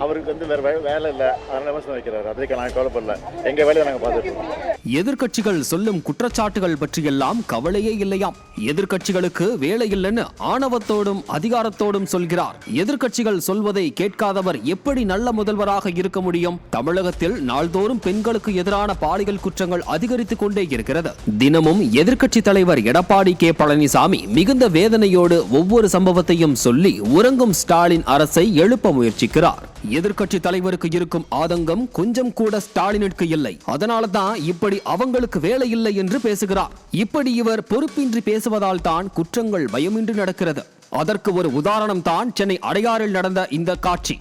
அவருக்கு வந்து வேற வேலை இல்ல, அதனால விமர்சனம் வைக்கிறாரு. அதுக்கு நாங்க கவலைப்படல, எங்க வேலையை நாங்க பார்த்துட்டு. எதிர்க்கட்சிகள் சொல்லும் குற்றச்சாட்டுகள் பற்றியெல்லாம் கவலையே இல்லையாம். எதிர்க்கட்சிகளுக்கு வேலை இல்லைன்னு ஆணவத்தோடும் அதிகாரத்தோடும் சொல்கிறார். எதிர்க்கட்சிகள் சொல்வதை கேட்காதவர் எப்படி நல்ல முதல்வராக இருக்க முடியும்? தமிழகத்தில் நாள்தோறும் பெண்களுக்கு எதிரான பாலியல் குற்றங்கள் அதிகரித்துக் கொண்டே இருக்கிறது. தினமும் எதிர்க்கட்சி தலைவர் எடப்பாடி கே பழனிசாமி மிகுந்த வேதனையோடு ஒவ்வொரு சம்பவத்தையும் சொல்லி உறங்கும் ஸ்டாலின் அரசை எழுப்ப முயற்சிக்கிறார். எதிர்க்கட்சி தலைவருக்கு இருக்கும் ஆதங்கம் கொஞ்சம் கூட ஸ்டாலினுக்கு இல்லை. அதனால தான் இப்படி அவங்களுக்கு வேலை இல்லை என்று பேசுகிறார். இப்படி இவர் பொறுப்பின்றி பேசுவதால் தான் குற்றங்கள் பயமின்றி நடக்கிறது. அதற்கு ஒரு உதாரணம் தான் சென்னை அடையாறில் நடந்த இந்த காட்சி.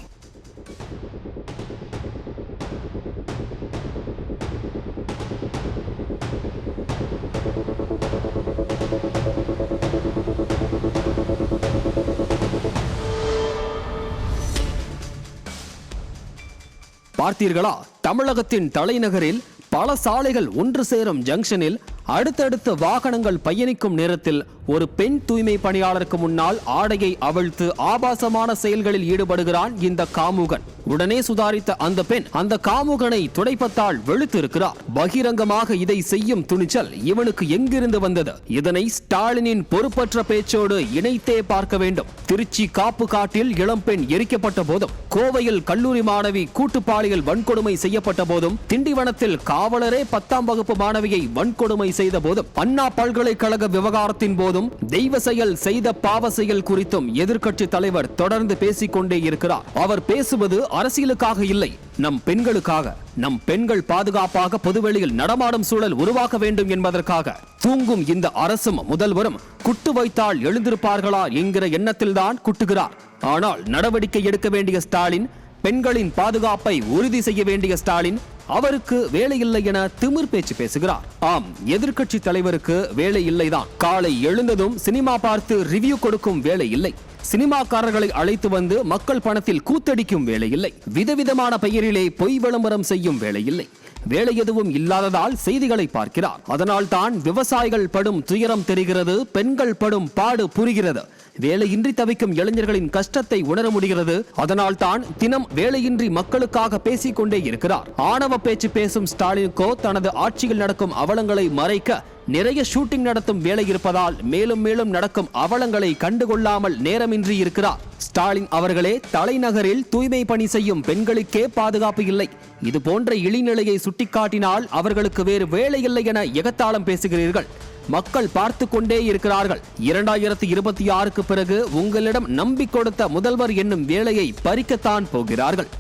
பார்த்தீர்களா? தமிழகத்தின் தலைநகரில் பல சாலைகள் ஒன்று சேரும் ஜங்ஷனில் அடுத்தடுத்த வாகனங்கள் பயணிக்கும் நேரத்தில் ஒரு பெண் தூய்மை பணியாளருக்கு முன்னால் ஆடையை அவிழ்த்து ஆபாசமான செயல்களில் ஈடுபடுகிறான் இந்த காமுகன். உடனே சுதாரித்த அந்த பெண் அந்த காமுகனை துடைப்பத்தால் வெளுத்திருக்கிறார். பகிரங்கமாக இதை செய்யும் துணிச்சல் இவனுக்கு எங்கிருந்து வந்தது? இதனை ஸ்டாலினின் பொறுப்பற்ற பேச்சோடு இணைத்தே பார்க்க வேண்டும். திருச்சி காப்பு காட்டில் இளம்பெண் எரிக்கப்பட்ட போதும், கோவையில் கல்லூரி மாணவி கூட்டு பாலியல் வன்கொடுமை செய்யப்பட்ட போதும், திண்டிவனத்தில் காவலரே 10ஆம் வகுப்பு மாணவியை வன்கொடுமை செய்த போதும், அண்ணா பல்கலைக்கழக விவகாரத்தின் போதும், தெய்வ செயல் செய்த பாவ செயல் குறித்தும் எதிர்க்கட்சி தலைவர் தொடர்ந்து பேசிக்கொண்டே இருக்கிறார். அவர் பேசுவது அரசியலுக்காக இல்லை, நம் பெண்களுக்காக. நம் பெண்கள் பாதுகாப்பாக பொதுவெளியில் நடமாடும் சூழல் உருவாக்க வேண்டும் என்பதற்காக. தூங்கும் இந்த அரசும் முதல்வரும் குட்டு வைத்தால் எழுந்திருப்பார்களா என்கிற எண்ணத்தில்தான் குட்டுகிறார். ஆனால் நடவடிக்கை எடுக்க வேண்டிய ஸ்டாலின், பெண்களின் பாதுகாப்பை உறுதி செய்ய வேண்டிய ஸ்டாலின் அவருக்கு வேலை இல்லை என திமிர் பேச்சு பேசுகிறார். ஆம், எதிர்க்கட்சி தலைவருக்கு வேலை இல்லைதான். காலை எழுந்ததும் சினிமா பார்த்து ரிவ்யூ கொடுக்கும் வேலை இல்லை. சினிமாக்காரர்களை அழைத்து வந்து மக்கள் பணத்தில் கூத்தடிக்கும் வேலை இல்லை. விதவிதமான பெயரிலே பொய் விளம்பரம் செய்யும் வேலை இல்லை. வேலை எதுவும் இல்லாததால் செய்திகளை பார்க்கிறார். அதனால் தான் விவசாயிகள் படும் துயரம் தெரிகிறது, பெண்கள் படும் பாடு புரிகிறது. வேலையின்றி தவிக்கும் இளைஞர்களின் கஷ்டத்தை உணர முடிகிறது. அதனால் தான் தினம் வேலையின்றி மக்களுக்காக பேசிக்கொண்டே இருக்கிறார். ஆணவ பேச்சு பேசும் ஸ்டாலினுக்கோ தனது ஆட்சியில் நடக்கும் அவலங்களை மறைக்க நிறைய ஷூட்டிங் நடத்தும் வேலை இருப்பதால் மேலும் மேலும் நடக்கும் அவலங்களை கண்டுகொள்ளாமல் நேரமின்றி இருக்கிறார். ஸ்டாலின் அவர்களே, தலைநகரில் தூய்மை பணி செய்யும் பெண்களுக்கே பாதுகாப்பு இல்லை. இது போன்ற இழிநிலையை சுட்டிக்காட்டினால் அவர்களுக்கு வேறு வேலை இல்லை என எகத்தாளம் பேசுகிறீர்கள். மக்கள் பார்த்து கொண்டே இருக்கிறார்கள். 2026க்கு பிறகு உங்களிடம் நம்பி கொடுத்த முதல்வர் என்னும் வேலையை பறிக்கத்தான் போகிறார்கள்.